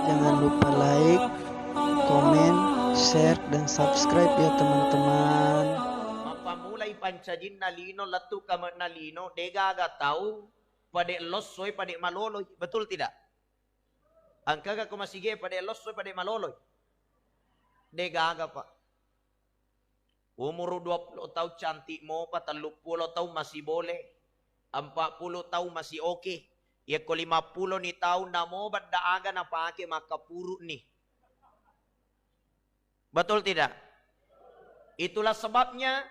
Jangan lupa like, komen, share, dan subscribe ya teman-teman. Mapamulay pansajin nalino latu kamat nalino degaga tahu pada losoy pada maloloy, betul tidak? Angkaga kumasige pada losoy pada maloloy. Degaga pak. Umur 20 tahun cantik mo pa 30 tahun masih boleh. 40 tahun masih oke. Ya ko 50 ni tahun na mo ba't daaga na paake makapuro ni. Betul tidak? Itulah sebabnya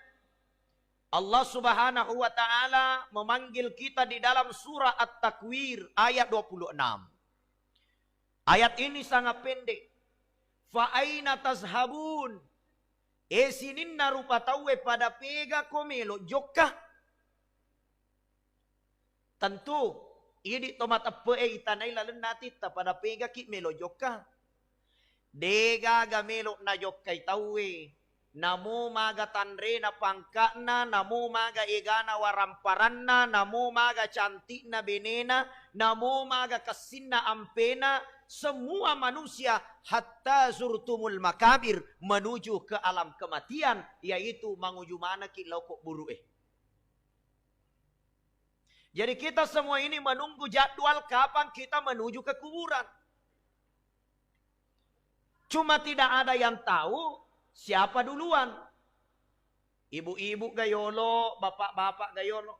Allah Subhanahu wa taala memanggil kita di dalam surah At-Takwir ayat 26. Ayat ini sangat pendek. Fa aina tazhabun? Esinin narupa tawe pada pega komelo jokka. Tentu ini tomat apa itanay lalun natita pada pega ki melo jokka. Dega gamelo na jokkay tawe. Namo maga tanre na pangkana, namo maga egana waramparanna, namo maga cantik na benena, namo maga kasinna ampena, semua manusia hatta zurtumul makabir menuju ke alam kematian, yaitu manguju mana kilau kok buru Jadi kita semua ini menunggu jadwal kapan kita menuju ke kuburan. Cuma tidak ada yang tahu siapa duluan? Ibu-ibu gayolo, bapak-bapak gayolo.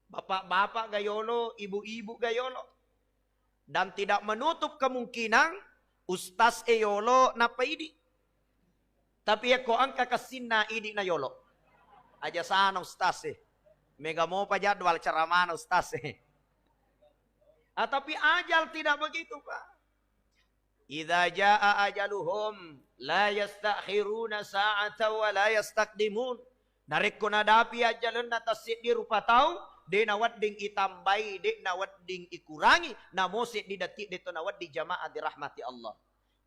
Bapak-bapak gayolo, ibu-ibu gayolo. Dan tidak menutup kemungkinan ustaz eyolo napa idi. Tapi ya ko angka kasinna idi na yolo. Aja sana ustaz Mega mau pa jadwal ceramah ustaz tapi ajal tidak begitu pak. Idza jaa ajaluhum la yastakhiruna sa'ata wa la yastaqdimun. Narik ko nadapi ajalun natasid di rupa tau de nawadding itambai de nawadding ikurangi namosit di detik de to nawad di jamaah di rahmati Allah.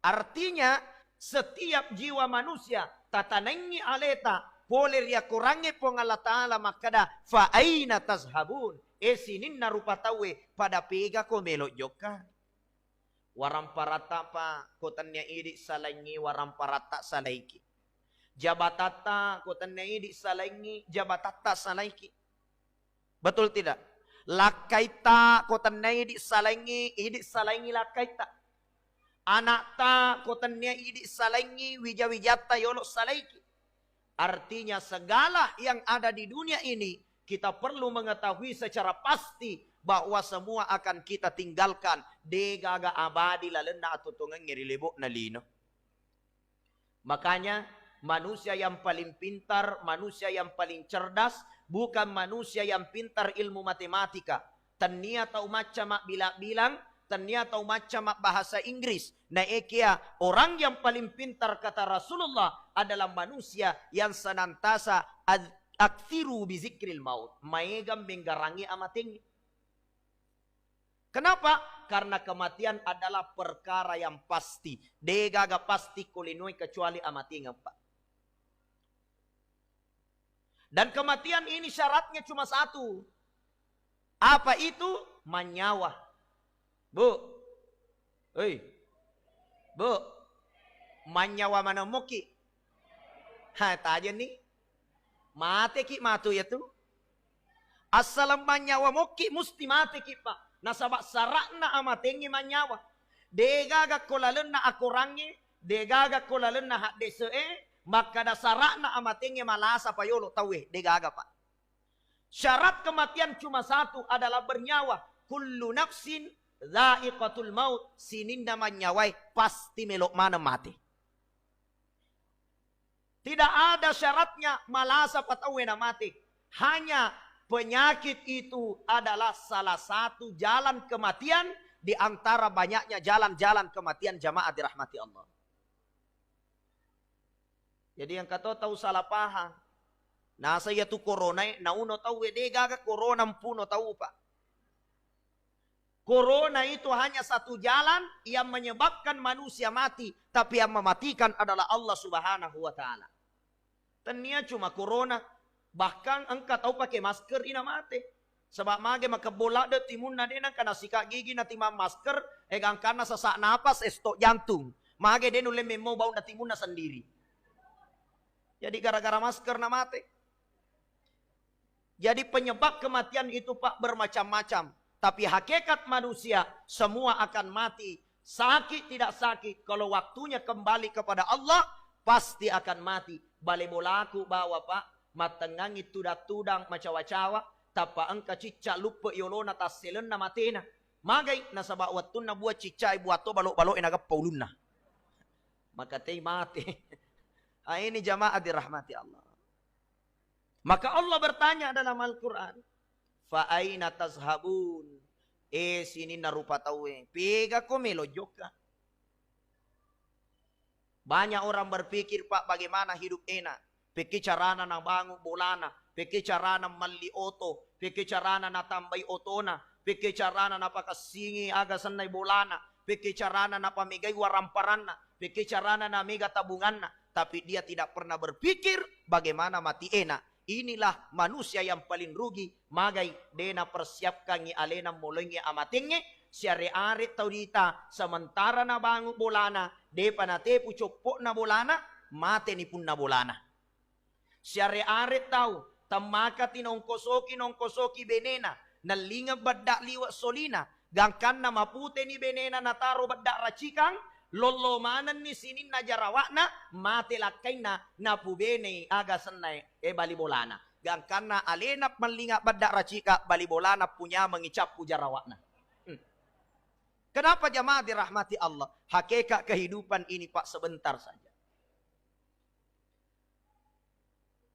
Artinya setiap jiwa manusia tatanengi aleta poler ya kurangi pong Allah Ta'ala makada fa aina tazhabun esinin narupa tawe pada pega ko melok joka. Waram parata pa kotannya idi salangi waram parata salaiki. Jabatata kotannya idi salangi jabatata salaiki. Betul tidak? Lakaita kotannya idi salangi lakaita. Anakta kotannya idi salangi wijawijata yolo salaiki. Artinya segala yang ada di dunia ini kita perlu mengetahui secara pasti bahwa semua akan kita tinggalkan. Degaga abadi lalena atau tungang ngirilibok na lino. Makanya manusia yang paling pintar, manusia yang paling cerdas, bukan manusia yang pintar ilmu matematika. Tania tahu macam mak bilang, tania tahu macam mak bahasa Inggris. Nah ekia orang yang paling pintar kata Rasulullah adalah manusia yang senantiasa aktiru bizikril maut. Maegam benggarangi amating. Kenapa? Karena kematian adalah perkara yang pasti. Degaga pasti kulinoi kecuali amating pak. Dan kematian ini syaratnya cuma satu. Apa itu? Manyawa. Bu. Hei. Bu. Manyawa mana muki? Tanya nih. Mati ki matu ya tuh. Assalam manyawa muki musti mati ki pak. Nasabak sarakna amatengi manyawa. Degaga kolalen na akurangi. Degaga kolalen na hak desee. Maka dasarakna amatengi malasa payolo tawe. Degaga pak. Syarat kematian cuma satu adalah bernyawa. Kullu nafsin dha'iqatul maut. Sininda manyawai pasti melok mana mati. Tidak ada syaratnya malasa patawe na mati. Hanya penyakit itu adalah salah satu jalan kematian di antara banyaknya jalan-jalan kematian jamaah dirahmati Allah. Jadi yang kata tahu salah paham. Nasa ya tu corona nauno tahu degaga corona puno tahu pak. Corona itu hanya satu jalan yang menyebabkan manusia mati, tapi yang mematikan adalah Allah Subhanahu wa taala. Tania cuma corona. Bahkan engkau tahu pakai masker ina mati. Sebab mage makabola de timun na denang kana sikat gigi na timam masker, egang kana sesak napas estok jantung. Mage den ule memo bau na timun na sendiri. Jadi gara-gara masker na mati. Jadi penyebab kematian itu Pak bermacam-macam. Tapi hakikat manusia semua akan mati. Sakit tidak sakit. Kalau waktunya kembali kepada Allah pasti akan mati. Bale bolaku bawa Pak. Matengangi tudang-tudang macawa-cawa. Tapa angka cicak lupa yolona taselen na matena. Magay nasa bawatun na buat cicak buat to balok-balok inagap paulun na. Maka tay mati. Ini jamaah dirahmati Allah. Maka Allah bertanya dalam Al-Quran. Fa'aina tazhabun. Sini narupa tawe. Pega ko melojok ka. Banyak orang berpikir Pak bagaimana hidup enak. Pikir carana na bangun bolana. Pikir carana mali oto. Pikir carana na tambay otona. Pikir carana na pakasingi aga sanay bolana. Pikir carana na pamigay waramparana. Pikir carana na miga tabunganna. Tapi dia tidak pernah berpikir bagaimana mati enak. Inilah manusia yang paling rugi. Magay, dena persiapkan ni alena mulungi amatingnya. Siari-ari tau dita. Sementara na bangun bolana. De panate pucupok na bolana. Mate ni pun na bolana. Siari-ari tau. Tamakati nongkosoki benena. Nalinga badak liwat solina. Gangkan na mapute ni benena nataro badak racikang. Lolomanan ni sinin na jarawakna, mati lakay na napubene aga sanay balibolana. Gangkan na alenap malinga badak racika balibolana punya mengicap pu jarawakna. Kenapa jamaah dirahmati Allah? Hakikat kehidupan ini Pak sebentar saja.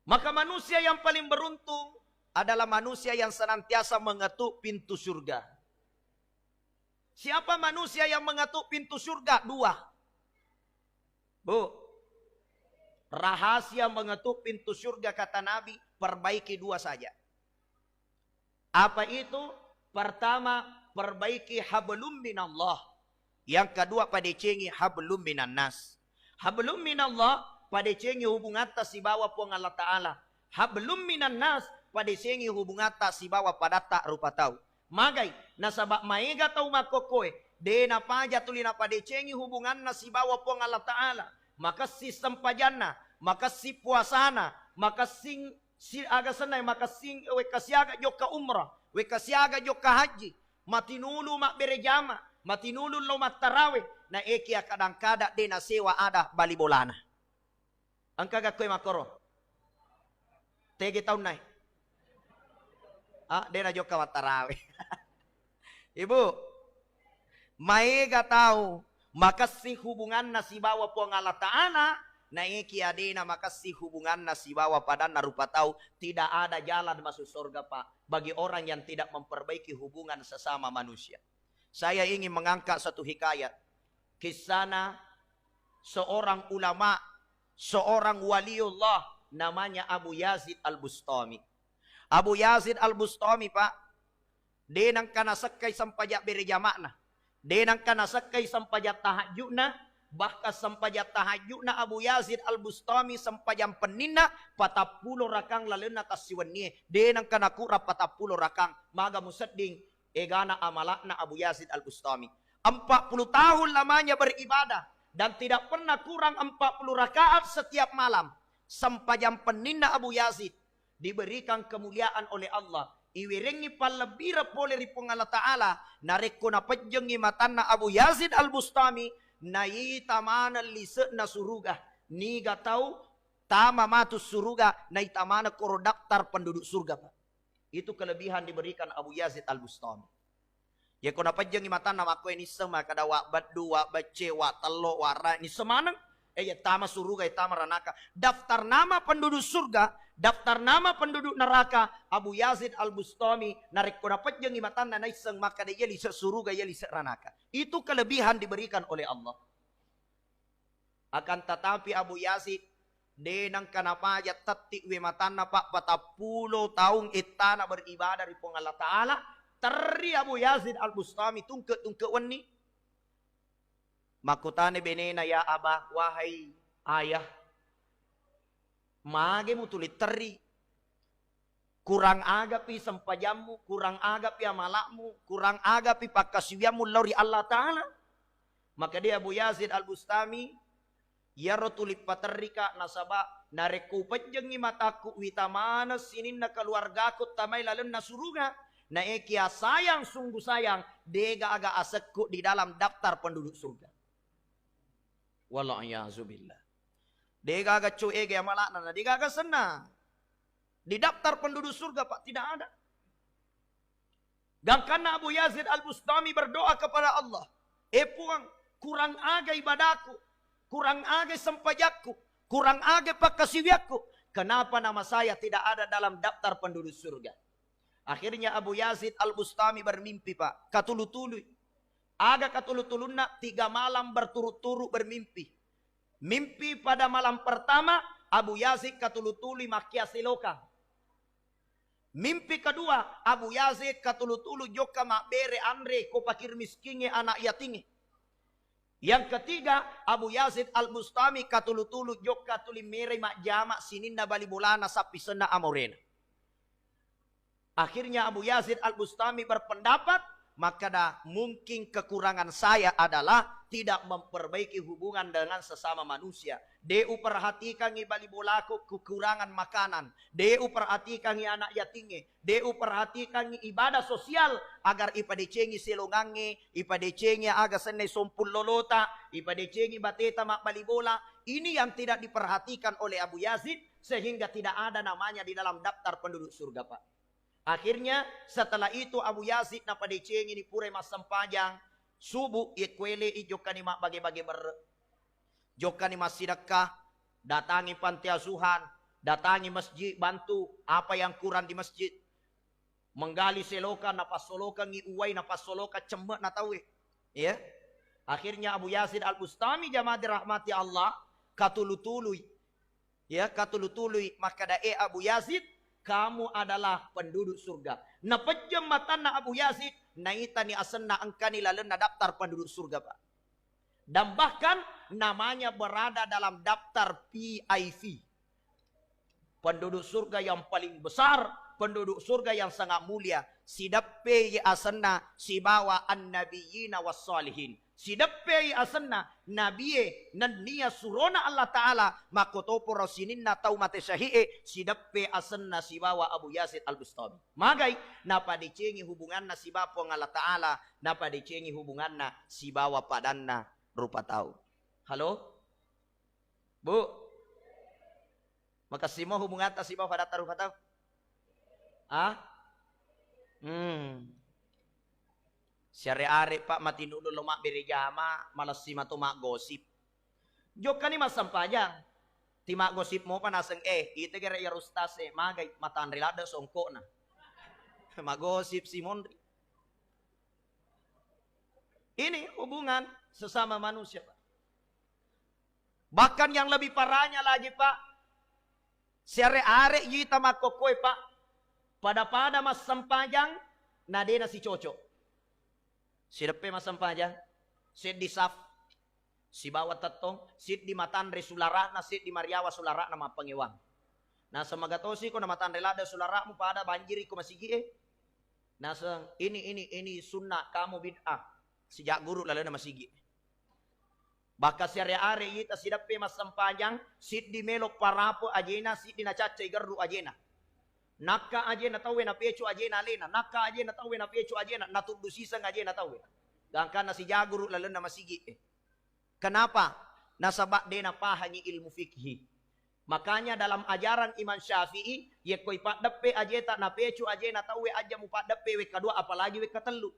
Maka manusia yang paling beruntung adalah manusia yang senantiasa mengetuk pintu surga. Siapa manusia yang mengetuk pintu surga? Dua. Bu. Rahasia mengetuk pintu surga kata Nabi, perbaiki dua saja. Apa itu? Pertama, perbaiki hablum minallah. Yang kedua, padecengi hablum minannas. Hablum minallah, padecengi hubungan si bawa puang Allah Ta'ala. Hablum minannas, padecengi hubungan si bawa pada tak rupa tahu. Magay, nasabak maiga tau makokoy, de na paja tuli na padecengi hubungan na si bawa po ng Allah Ta'ala. Maka si sampajan na, maka si puasana, maka si agasanay, maka si kasyaga jo ka umrah, kasyaga jo ka haji, matinulu makberejama, matinulu lo matarawe, na ekia kadang-kada de na sewa ada balibolana. Ang kagakoy makoro. Tegi taon na eh. Dia na jo ka matarawe. Ibu, maiga tahu makasih hubungan na si bawa po ng Allah Ta'ala na ikiadina makasih hubungan na si bawa pada narupa tahu tidak ada jalan masuk surga Pak bagi orang yang tidak memperbaiki hubungan sesama manusia. Saya ingin mengangkat satu hikayat kisana seorang ulama, seorang waliullah namanya Abu Yazid Al-Bustami. Abu Yazid Al-Bustami Pak, denang kanasakay sampajak berejamakna, denang kanasakay sampajak tahajudna, bahkan sampajak tahajudna Abu Yazid Al-Bustami sampajam penina patapulo rakang lalena tasiwani, denang kanakura patapulo rakang, maga musadding egana amalakna Abu Yazid Al-Bustami. 40 tahun lamanya beribadah dan tidak pernah kurang 40 rakaat setiap malam. Sampajam penina Abu Yazid diberikan kemuliaan oleh Allah. Iwirengi palabira pole ripong Allah Ta'ala. Nareko na pajeng matanna Abu Yazid Al-Bustami. Naitamana liset na suruga. Niga tau tama matus suruga. Naitamana koro daftar penduduk surga. Itu kelebihan diberikan Abu Yazid Al-Bustami. Ya kona pajeng matanna mako ini sema kada wak badu wak bace wak telo wak ra. Ini semanang. Ya tama suruga ya tama ranaka. Daftar nama penduduk surga. Daftar nama penduduk neraka Abu Yazid Al-Bustami narik kodapat jeung imatan na naiseng maka dia lisa suruga ya lisa ranaka. Itu kelebihan diberikan oleh Allah. Akan tetapi Abu Yazid denang kanapa ya tati we matanna Pak 40 tahun itana beribadah di pong Allah Ta'ala. Teri Abu Yazid Al-Bustami tungke weni. Makutane benena ya abah wahai ayah. Mage mo tulit teri. kurang agapi sampajamu, kurang agapi amalakmu, kurang agapi pakasiwiamu lauri Allah Ta'ala. Maka dia Abu Yazid Al-Bustami, ya rotulip paterika nasaba, nareku penjengi mataku, witamana sinin na keluargaku, tamay lalun na surunga, na ekia sayang, sungguh sayang, dega aga asekku di dalam daftar penduduk surga. Wallahiyazubillah. Dega aga cuege amalakna, na dega aga senang. Di daftar penduduk surga Pak, tidak ada. Dan karena Abu Yazid Al-Bustami berdoa kepada Allah, puang, kurang aga ibadahku, kurang aga sempajakku, kurang aga pakasiwiakku. Kenapa nama saya tidak ada dalam daftar penduduk surga? Akhirnya Abu Yazid Al-Bustami bermimpi Pak, katulu-tulu. Aga katulu-tuluna 3 malam berturut-turut bermimpi. Mimpi pada malam pertama, Abu Yazid katulu-tulu makia siloka. Mimpi kedua, Abu Yazid katulu-tulu joka makbere andre ko pakir miskinnya anak yatingi. Yang ketiga, Abu Yazid Al-Bustami katulu-tulu joka tuli mere mak jama sininna bali bulana sapi sena amorena. Akhirnya Abu Yazid Al-Bustami berpendapat, maka dah mungkin kekurangan saya adalah tidak memperbaiki hubungan dengan sesama manusia. Deu perhatikan ibali bolaku kekurangan makanan. Deu perhatikan anak yatinge. Deu perhatikan ibadah sosial agar ipadecengi selongange, ipadecengi aga senai sompul lolota, ipadecengi bateta mak bali bola. Ini yang tidak diperhatikan oleh Abu Yazid sehingga tidak ada namanya di dalam daftar penduduk surga Pak. Akhirnya setelah itu Abu Yazid na padecengi ni pure mas sempajang subuh ikwele ijokani mak bagi-bagi jokani mas sedekah, datangi panti asuhan, datangi masjid bantu apa yang kurang di masjid. Menggali selokan napas solokan ngi uwai napas solokan cemek na tawe. Ya. Akhirnya Abu Yazid Al-Bustami jamaah dirahmati Allah katulu-tului. Ya, katulu-tului maka dae Abu Yazid kamu adalah penduduk surga. Na pejematan na Abu Yazid, naitani asenna angkani lalena daftar penduduk surga Pak. Dan bahkan namanya berada dalam daftar PIV. Penduduk surga yang paling besar, penduduk surga yang sangat mulia. Sidappe ya asenna sibawa an-nabiyina was-salihin. Sidappe ya asenna nabiye nan niya surona Allah Ta'ala makotopo rosinin na tau mate syahie sidappe asenna sibawa Abu Yazid Al-Bustami. Magay napadicengi hubungan na sibapo ng Allah Ta'ala napadicengi hubungan na sibawa padanna rupa tau. Halo? Bu? Makasih mo hubungan ta sibawa padanna rupa tau? Ah? Syari-ari Pak matinulo lumak birigama malas si matumak gosip. Jok ka ni masampajang. Timak gosip mo pa nasang ite kira yarustas magay matan rilada songko na. Magosip si Mondri. Ini hubungan sesama manusia Pak. Bahkan yang lebih parahnya lagi Pak. Syari-ari yita makokoy Pak. Pada mas sampajang nadena si cocok. Sidape mas sampajang, sid di saf, si bawat tatong, sid di matanre sulara na sid di mariawa sulara na mapangiwang. Nasa magatosi ko na matanre lada sulara mo pada banjiri ko masigi Nasa ini sunnah kamu bid'ah. Sejak guru lalu na masigi. Baka siyari-ari ita sidape mas sampajang, sid di melok parapo ajena, sid di nachachay garu ajena. Naka aje na tawe na pecho aje na lena. Naka aje na tawe na pecho aje na natudusisang aje na tawe. Gangkan na si jaguru lalo na masigi. Kenapa? Nasaba de na pahangi ilmu fikhi. Makanya dalam ajaran Imam Syafi'i, ye koy padappe aje ta na pecho aje na tawe aja mu padappe we kadua apalagi we katelu.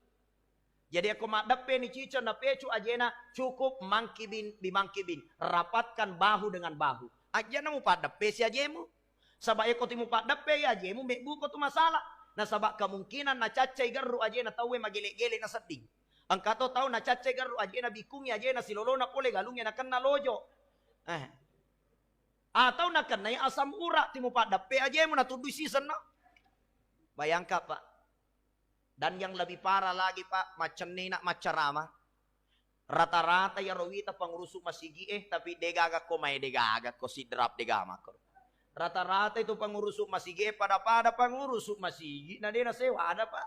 Jadi aku madappe ni cica na pecho aje na cukup mangkibin bimangkibin. Rapatkan bahu dengan bahu. Aja na mu padappe si aje mu. Sabak eko timu pak dape aje mu mekbu ko tu masalah. Na sabak kemungkinan na cacay garu aje na tawe magele-gele na seding. Ang kato tahu na cacay garu aje na bikungi aje na silolo na pole galungnya na kena lojo. Atau na kena asam urat timu pak dape aje mu na tuduh season na. Bayangkan Pak. Dan yang lebih parah lagi Pak, macam ni nak macarama. Rata-rata ya rawita pangurusuk masigi tapi degaga ko may degaga ko si drop degama ko. Rata-rata itu pengurus masjid pada pengurus masjid. Nah dia sewa ada pak.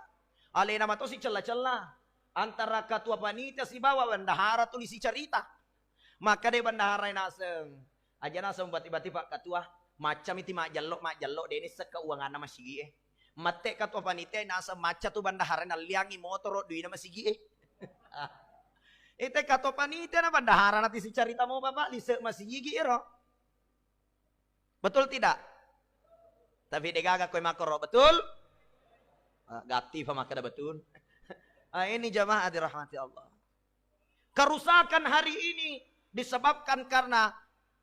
Alih nama tu si celah-celah. Antara ketua panitia si bawa bendahara tulis si cerita. Maka dia bendahara nasem. Aja nasem bati-bati pak ketua. Macam itu mak jalok dia ini sekeuangan nama masjid. Mate ketua panitia nasem maca tu bendahara naliangi motor duit nama masjid. Itu ketua panitia na bendahara nanti si cerita mau bapak lisek masjid iro. Betul tidak? Tapi degaga koy makro betul? Gati pa makada betul. Ini jamaah dirahmati Allah. Kerusakan hari ini disebabkan karena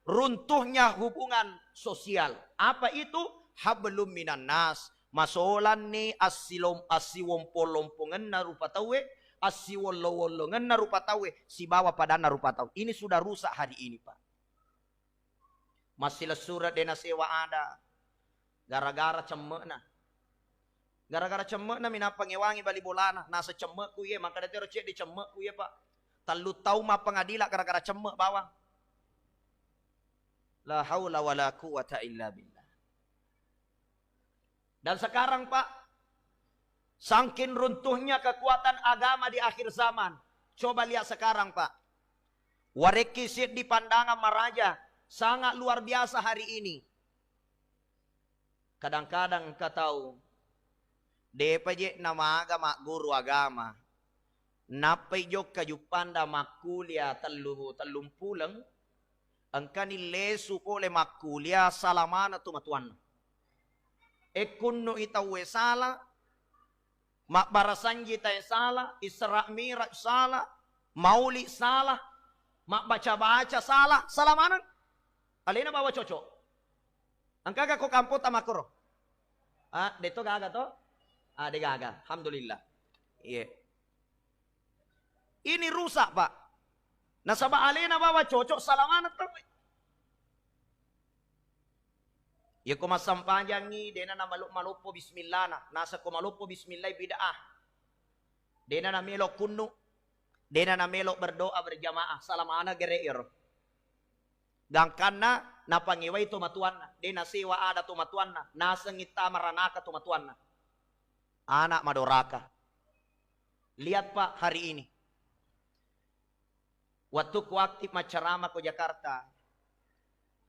runtuhnya hubungan sosial. Apa itu? Hablum minan nas. Masolan ni asiwompolompongan na rupa tawe. Asiwolowolongan na rupa tawe. Si bawa pada na rupa tawe. Ini sudah rusak hari ini Pak. Masih surat dena sewa ada. Gara-gara cemek na. Gara-gara cemek na mina pangewangi bali bolana. Nasa cemek ku ye. Maka dia cek di cemek ku ye Pak. Talu tahu ma pengadila gara-gara cemek bawang. La haula wa la quwata illa billah. Dan sekarang Pak. Sangkin runtuhnya kekuatan agama di akhir zaman. Coba lihat sekarang Pak. Warekisit di pandangan maraja. Sangat luar biasa hari ini. Kadang-kadang kau tahu. DPJ nama agama guru agama. Napai jok kajupanda makulia telum pulang. Angkani lesu pole makulia salamana tumatuan. Ekunno itawe salah. Mak barasanji tay salah. Isra mi'raj salah. Mauli salah. Mak baca-baca salah. Salamanan. Alina bawa cocok. Angka ko kampo tamakuro. Dito gaga to? De gaga. Alhamdulillah. Iya. Ini rusak, Pak. Nasaba alina bawa cocok salamanat to. Ya ko masampanjangi dena na malupo bismillah na. Nasa ko malupo bismillah bid'ah. Dena na melo kunnu. Dena na melo berdoa berjamaah. Salamana gereir. Gangkan na napangiway tumatuan na. Di nasiwa ada tumatuan na. Nasangita maranaka tumatuan na. Anak madoraka. Lihat Pak hari ini. Waktu ku aktif macarama ko Jakarta.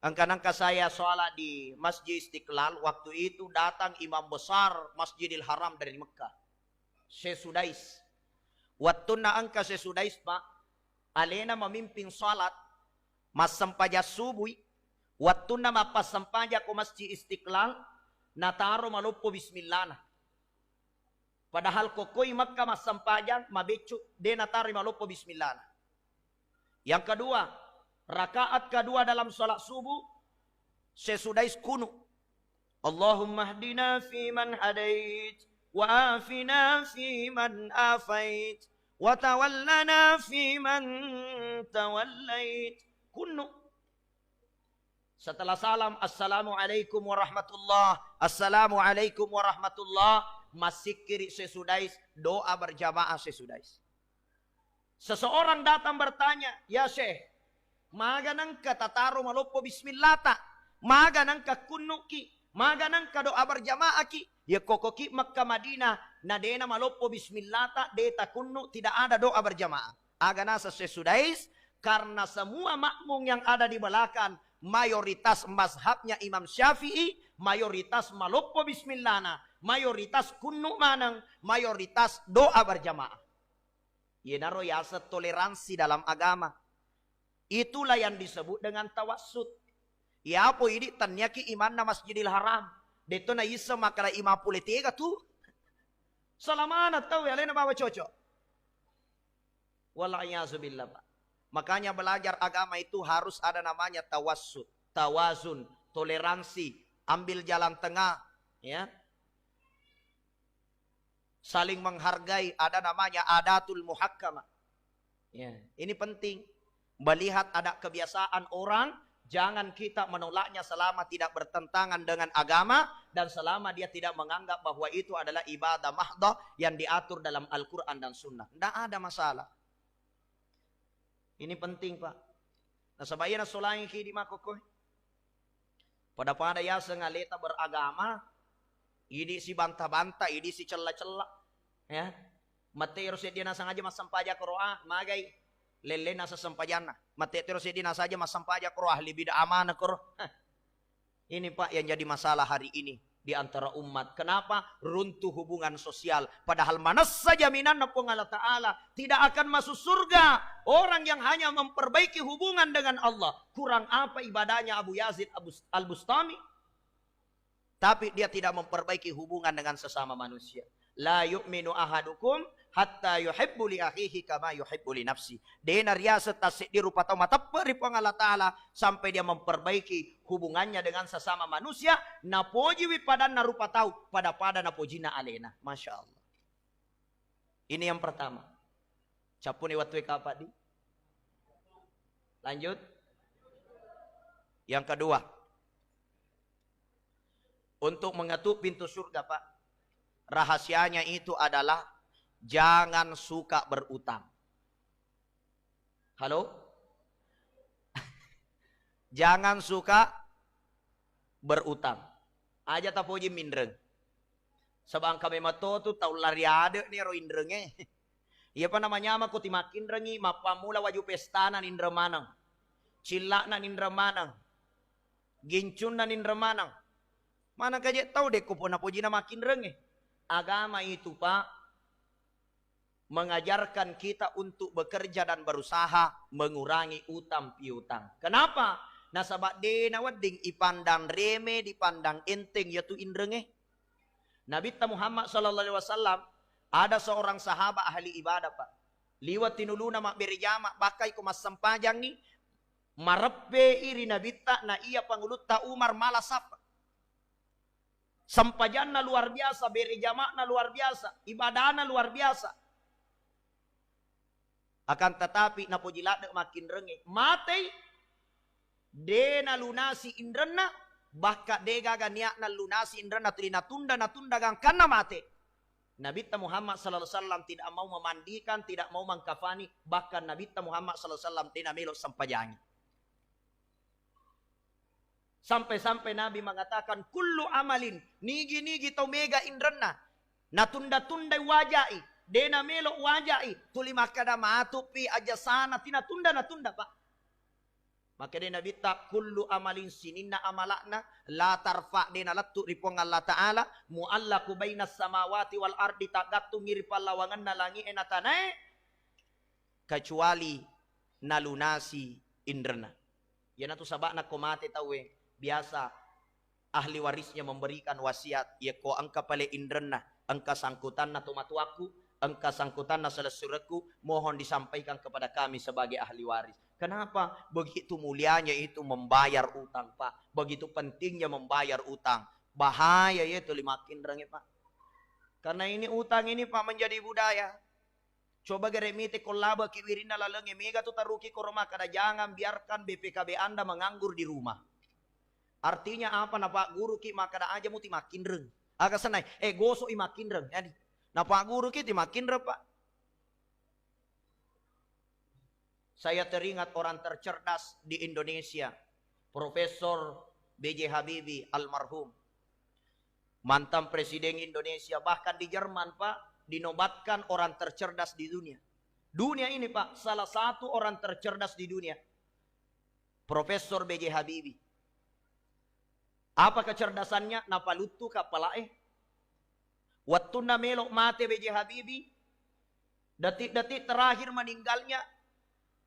Angka-angka saya sholat di Masjid Istiqlal. Waktu itu datang imam besar Masjidil Haram dari Mekah. Sesudais. Waktu na angka sesudais Pak. Alena memimpin sholat. Mas sampaja subuh, waktu na mapas sampaja ko Masjid Istiqlal, nataro malupo bismillah na. Padahal kokoy Makkah mas sampajan, mabecu, de nataro malupo bismillah na. Yang kedua, rakaat kedua dalam salat subuh, sesudais kuno. Allahumma hdina fi man hadait, wa afina fi man afait, wa tawallana fi man tawallait. Kuno. Setelah salam, assalamualaikum warahmatullah, assalamualaikum warahmatullah, masih kiri sesudais, doa berjamaah sesudais. Seseorang datang bertanya, ya Syekh, maganang ka tataro malupo bismillah ta, maganang ka kuno ki, maganang ka doa berjamaah ki, ya kokoki Makkah Madinah, na dena malupo bismillah ta, deta kuno, tidak ada doa berjamaah. Agana sa sesudais, karena semua makmum yang ada di belakang, mayoritas mazhabnya Imam Syafi'i, mayoritas malupo bismillahna, mayoritas kunnu manang, mayoritas doa berjamaah. Yenaro yasa toleransi dalam agama. Itulah yang disebut dengan tawassut. Ya po ini tanyaki iman na Masjidil Haram. Dito na isa makala imam politika tu. Salamanat tau ya lena bawa cocok. Wallahiyazubillah Pak. Makanya belajar agama itu harus ada namanya tawassut, tawazun, toleransi, ambil jalan tengah, ya. Saling menghargai, ada namanya adatul muhakkamah. Ya, ini penting. Melihat ada kebiasaan orang, jangan kita menolaknya selama tidak bertentangan dengan agama dan selama dia tidak menganggap bahwa itu adalah ibadah mahdoh yang diatur dalam Al-Quran dan Sunnah. Tidak ada masalah. Ini penting Pak. Nah sabaya na solahin kidi makokoy. Pada ya sengaleta beragama, ini si bantah-bantah, ini si celah-celah. Ya. Mati terus dia nasa aja mas sampaja keroah, magai lele nasa sampajana. Mati terus dia nasa aja mas sampaja keroah, libida amanah keroah. Ini Pak yang jadi masalah hari ini di antara umat. Kenapa? Runtuh hubungan sosial. Padahal mana saja jaminan Allah Ta'ala tidak akan masuk surga orang yang hanya memperbaiki hubungan dengan Allah. Kurang apa ibadahnya Abu Yazid Al-Bustami? Tapi dia tidak memperbaiki hubungan dengan sesama manusia. La yu'minu ahadukum hatta yuhibbu li akhihi kama yuhibbu li nafsi. Dena riasa tasik di rupa tau matapari Allah Ta'ala sampai dia memperbaiki hubungannya dengan sesama manusia. Napoji wipadan na rupa tau pada napojina alena. Masya Allah. Ini yang pertama. Capuni watwe kapadi. Lanjut. Yang kedua. Untuk mengetuk pintu surga Pak. Rahasianya itu adalah jangan suka berutang. Halo? Jangan suka berutang. Aja tapoji mindreng. Sabang kami mato tu tau lari ada ni ro indrenge. Iya pa namanya ama ko timakin rengi mapamula waju pestana nindra manang. Cila na nindra manang. Gincun na nindra manang. Mana kaje tahu dek ko po napoji na makin rengi. Agama itu Pak mengajarkan kita untuk bekerja dan berusaha mengurangi utang piutang. Kenapa? Nasabak de nawading ipandang reme dipandang enteng yaitu indrenge. Nabi Muhammad sallallahu alaihi wasallam ada seorang sahabat ahli ibadah Pak. Liwat tinuluna mak berjama bakai ko mas sampajang ni marepe iri Nabi na iya pangulut ta Umar malasap. Sampajanna luar biasa, beri jamakna luar biasa, ibadahna luar biasa. Akan tetapi napojilade makin renge. Matei dena lunasi indrena, bahka dega ganiakna lunasi indrena trina tunda gang karena mate. Nabi Muhammad sallallahu alaihi wasallam tidak mau memandikan, tidak mau mengkafani, bahkan Nabi Muhammad sallallahu alaihi wasallam tidak melok sampajangi. Sampai-sampai Nabi mengatakan kullu amalin nigi tau mega indrena natunda-tunda wajai dena melok wajai tuli makada matupi aja sana tina tunda Pak. Maka dena bitak kullu amalin sinina amalakna la tarfa dena lattu ripong Allah Ta'ala mu'allaku bainas samawati wal ardi tagattu ngiripal lawangan nalangi enatanae kecuali nalunasi indrena. Yana tu sabakna komate tawe. Biasa ahli warisnya memberikan wasiat. Ya ko angka pale indrena. Angka sangkutan na tumatuaku. Angka sangkutan na selesuraku. Mohon disampaikan kepada kami sebagai ahli waris. Kenapa? Begitu mulianya itu membayar utang Pak. Begitu pentingnya membayar utang. Bahaya ya itu makin rengi Pak. Karena ini utang ini Pak menjadi budaya. Coba geremite kolaba kiwirina lalenge mega tu taruki koroma kada jangan biarkan BPKB Anda menganggur di rumah. Artinya apa? Pak guru ki makada aja muti makin reng. Agak senai. Gosok i makin reng. Jadi, Pak guru ki ti makin reng Pak. Saya teringat orang tercerdas di Indonesia. Profesor B.J. Habibie almarhum. Mantan Presiden Indonesia. Bahkan di Jerman Pak. Dinobatkan orang tercerdas di dunia. Dunia ini Pak. Salah satu orang tercerdas di dunia. Profesor B.J. Habibie. Apa kecerdasannya? Napalutu kapalae. Waktu na melok mate B.J. Habibie. Detik-detik terakhir meninggalnya.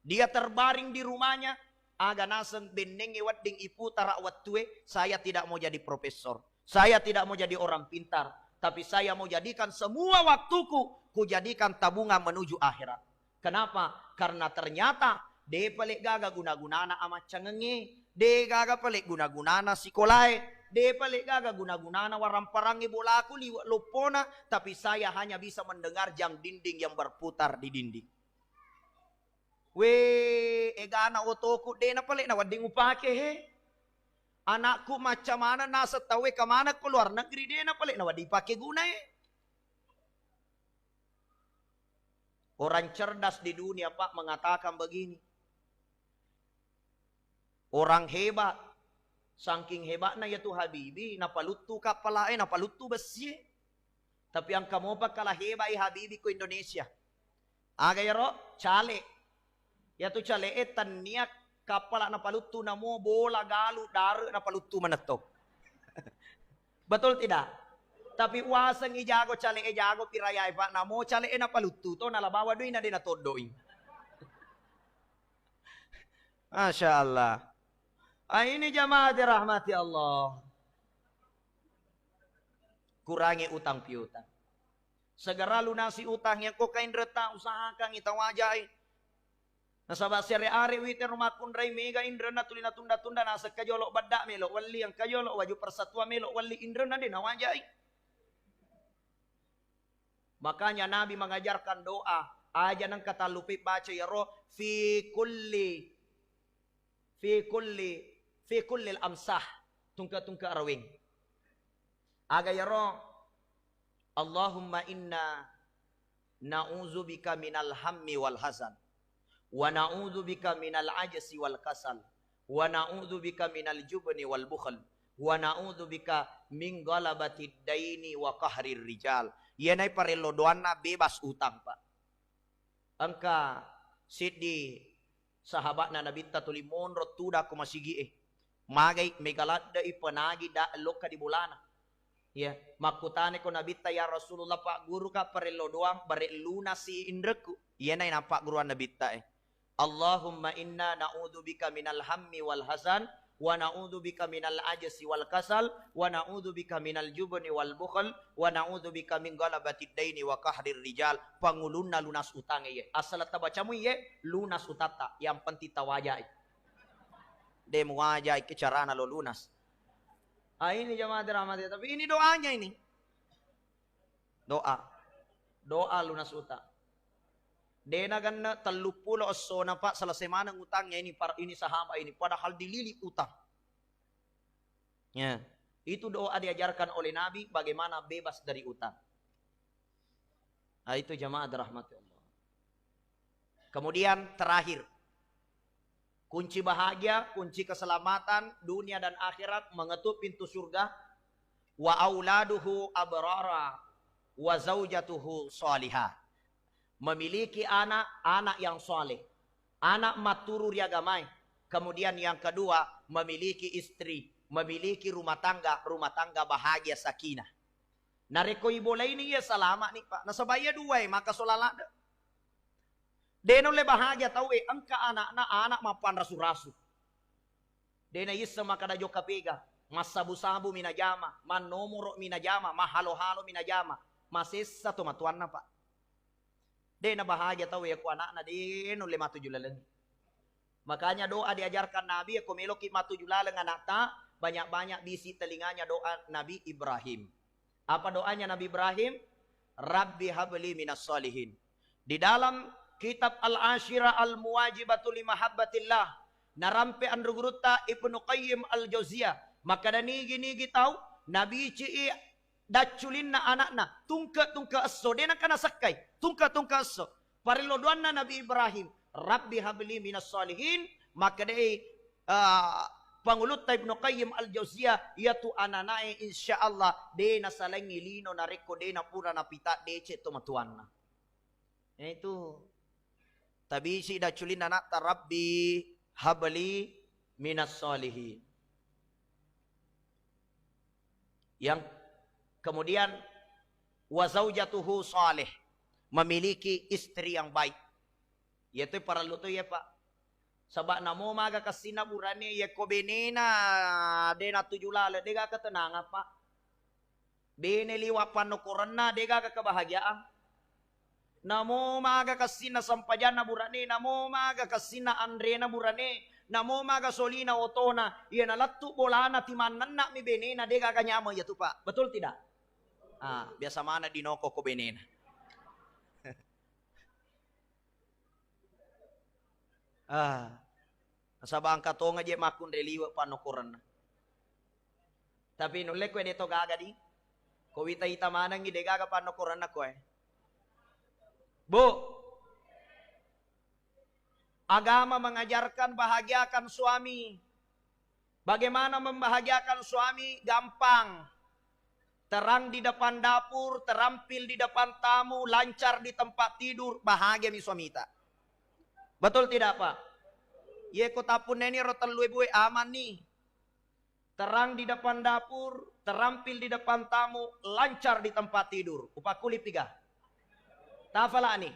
Dia terbaring di rumahnya. Aga naseng benenge wadding iputara wattue. Saya tidak mau jadi profesor. Saya tidak mau jadi orang pintar. Tapi saya mau jadikan semua waktuku. Ku jadikan tabungan menuju akhirat. Kenapa? Karena ternyata. De pelik gaga guna-gunana amat cengenge. De gaga pelik guna-gunana sikolai. De pelik gaga guna-gunana waramparangi bolaku liwat lupona. Tapi saya hanya bisa mendengar jam dinding yang berputar di dinding. Egana otoku de na pelik na wading upake he. Anakku macam mana nasa tawe kemana keluar negeri de na pelik na wading pake guna he. Orang cerdas di dunia Pak mengatakan begini. Orang hebat Saking hebatnya ya tuh Habibi, napalutu kapalain, napalutu besi. Tapi ang kamu pa kalah hebay Habibi ko Indonesia. Aga yaro, chale. Ya tuh chale taniak kapala napalutu namo bola galu dar napalutu manato. Betul tidak? Tapi wasang ijago chale ijago pirayay pa namo chale napalutu to nalabawa doy na din natodoy. Masya Allah. Ini jamaah dirahmati Allah. Kurangi utang piutang. Segera lunasi utang yang kau kain reta usahakan itang wajai. Nasabak seri-ari witer rumah kundrai mega indra na tulina tunda-tunda nasa kajolok badak melok wali yang kajolok waju persatuan melok wali indra na din wajai. Makanya Nabi mengajarkan doa. Aja nang kata lupi baca ya roh fi kulli amsah tungka rawing. Aga yaro Allahumma inna na'udzubika minal hammi wal hazan wa na'udzubika minal ajsi wal kasal wa na'udzubika minal jubni wal bukhl wa na'udzubika min galabatid daini wa qahrir rijal. Yanay parelo doana bebas utang Pak. Angka sidi sahabat na nabita tulimon rotuda ko masigi magay megalada ipanagi da loka di bulana ya makutane ko nabita ya Rasulullah Pak guru ka parelo doang bare luna si indreku yan ay napak guruan nabita Allahumma inna na'udzubika minal hammi wal hazan wa na'udzubika minal ajsi wal kasal wa na'udzubika minal jubni wal bukhl wa na'udzubika min galabatid daini wa qahrir rijal. Pangulunna lunas utang ye asal tabacamu ye lunas utata yang penting tawajai de muajai ke carana lo lunas. Ini jamaah dirahmati, tapi ini doanya ini doa lunas utang. Dena ganna 30 osona Pak selesai mana ngutangnya ini sahabat ini padahal dililit utang. Ya, itu doa diajarkan oleh Nabi bagaimana bebas dari utang. Nah, itu jamaah dirahmati Allah. Kemudian terakhir kunci bahagia, kunci keselamatan dunia dan akhirat mengetuk pintu surga wa auladuhu abrara wa zaujatuhu salihah. Memiliki anak yang soleh, anak maturur agamai. Kemudian yang kedua memiliki istri, memiliki rumah tangga bahagia sakinah. Nareko ibola ini ya salama nih Pak. Nasabaya dua maka solalada. Deno le bahagia tahu angka anak mapan rasu-rasu. Dena yissa maka dajo kapega, masabu-sabu minajama, manomoro minajama, mahalo-halo minajama. Masessa to matuan na Pak. Dena bahagia tahu ya ku anak na deno le matu julaleng. Makanya doa diajarkan Nabi aku meloki matu julaleng anak ta banyak-banyak bisi telinganya doa Nabi Ibrahim. Apa doanya Nabi Ibrahim? Rabbi habli minas solihin. Di dalam kitab Al-Ashira Al-Muwajibatu li Mahabbatillah narampe andruguruta Ibnu Qayyim Al-Jauziyah. Maka dani gini tahu Nabi ci daculin na anakna tungka asso dena kana sakai tungka asso parilo doanna Nabi Ibrahim Rabbi habli minas solihin. Maka dai pangulut Ibnu Qayyim Al-Jauziyah yaitu ananae insyaallah dena salangi lino nareko dena pura napita dece tomatuanna. Itu tabi si daculin anak Rabbi habli minas solihin. Yang kemudian wa zaujatuhu salih, memiliki istri yang baik. Yaitu para luto ya Pak. Sabak namo maga kasina burani ya ko benena dena tujulala dega ketenangan Pak. Bene liwapan no korona dega kebahagiaan. Namo maga kasina sampajana burani, namo maga kasina Andrena burani, namo maga solina otona, iya nalattu bolana timanan nak mi benena dega kanyama ya tu Pak. Betul tidak? Biasa mana dinoko ko benena. Sabang katonga je makun reliwa panokoran. Tapi nulek ko dito gaga di. Ko wita ita manang ide gaga panokoran na ko Bu, agama mengajarkan bahagiakan suami. Bagaimana membahagiakan suami? Gampang. Terang di depan dapur, terampil di depan tamu, lancar di tempat tidur, bahagia mi suami ta. Betul tidak Pak? Ye kota pun ini rotan luwe aman nih. Terang di depan dapur, terampil di depan tamu, lancar di tempat tidur. Upah kulit tiga. Tafala nih.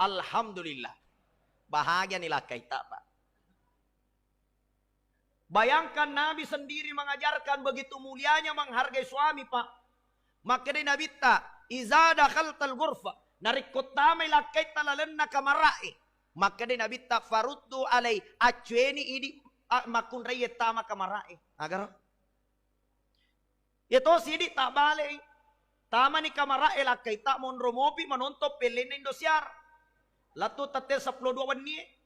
Alhamdulillah. Bahagia nih lakai tak Pak. Bayangkan Nabi sendiri mengajarkan begitu mulianya menghargai suami Pak. Maka dia Nabi tak. Iza dakhaltal ghurfa. Narik kotamay lakai talalenna kamarai. Maka dia Nabi tak faruddu alai. Acueni ini makun raya tama kamarai. Agar. Ito sidi tak balik. Tama ni kamarai lakai tak monromopi menonton pelin Indosiar. Latu tate 12 wani.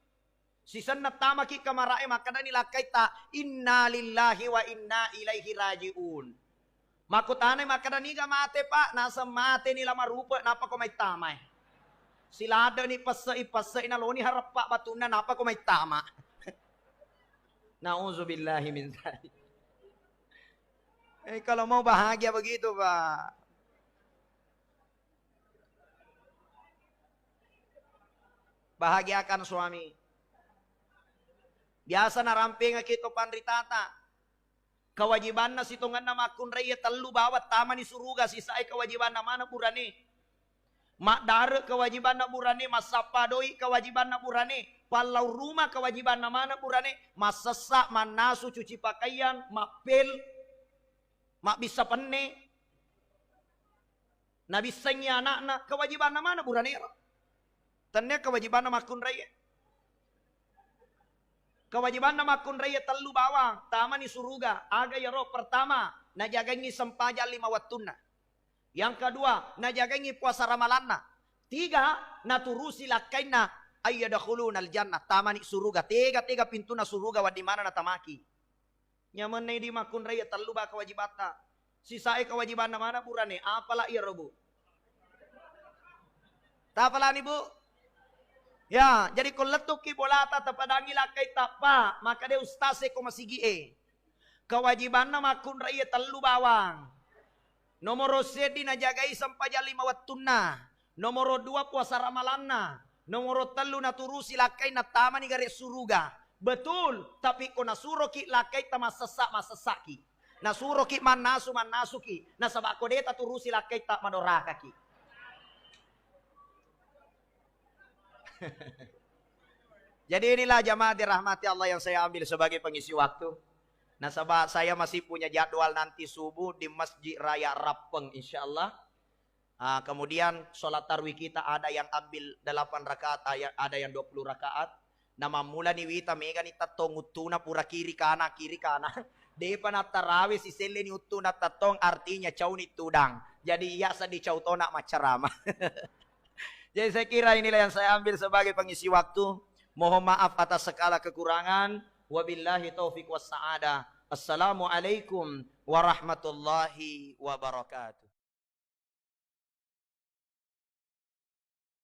Sisan na tama ki kamarai maka na nilakay ta inna lillahi wa inna ilaihi rajiun. Makutanay maka na niga mate pa nasa mate nila marupa napa ko may tama. Sila daw ni pasa inaloni harap pa batuna napa ko may tama. Nauzubillahi min dzalik. Kalau mau bahagia begitu Pak. Bahagiakan suami. Biasa naramping kita pandritata. Kewajiban na situngan na makun raya telu bawat tama ni suruga sisai kewajiban na mana burani. Mak dare kewajiban na burani, masapa doi kewajiban na burani, palau rumah kewajiban na mana burani, masasak, manasu, cuci pakaian, mak pel, mak bisa penne. Na bisanya anak-anak kewajiban na mana burani. Tanya kewajiban na makun raya. Kewajiban nama kun raya telu bawang. Tama ni suruga. Aga ya roh pertama. Najagangi sempaja 5 wattuna. Yang kedua. Najagangi puasa ramalanna. 3. Naturusi lakaina. Ayyadakhulun al-jannah. Tama ni suruga. Tiga pintu na suruga. Wadimana na tamaki. Nyaman na di makun raya telu ba kewajibata. Sisai kewajiban na mana burane. Apalah iya robu. Tapala ni bu. Ya, jadi kung letuki bolata tapadangi lakay tapa, maka dia ustase ko masigi kewajiban na makun raya telu bawang. Nomor 7 najagai sampaja 5 wattuna. Nomor 2 puasa ramalanna. Nomor 3 naturusi lakay na tama ni garis suruga. Betul, tapi kung nasuro ki lakay ta masasaki. Nasuro ki manasu ki. Nasabako deta turusi lakay ta manoraka ki. Jadi inilah jamaah dirahmati Allah yang saya ambil sebagai pengisi waktu. Nah sahabat, saya masih punya jadwal nanti subuh di Masjid Raya Rapeng insyaallah. Kemudian sholat tarwih kita ada yang ambil 8 rakaat, ada yang 20 rakaat. Nama mula ni wita mega ni tatong utuna pura kiri kana. Depa na tarawih si sele ni utuna tatong artinya caw ni tudang. Jadi iya sa di caw tona macarama. Jadi saya kira inilah yang saya ambil sebagai pengisi waktu. Mohon maaf atas segala kekurangan. Wabillahi taufiq was sa'adah. Assalamualaikum warahmatullahi wabarakatuh.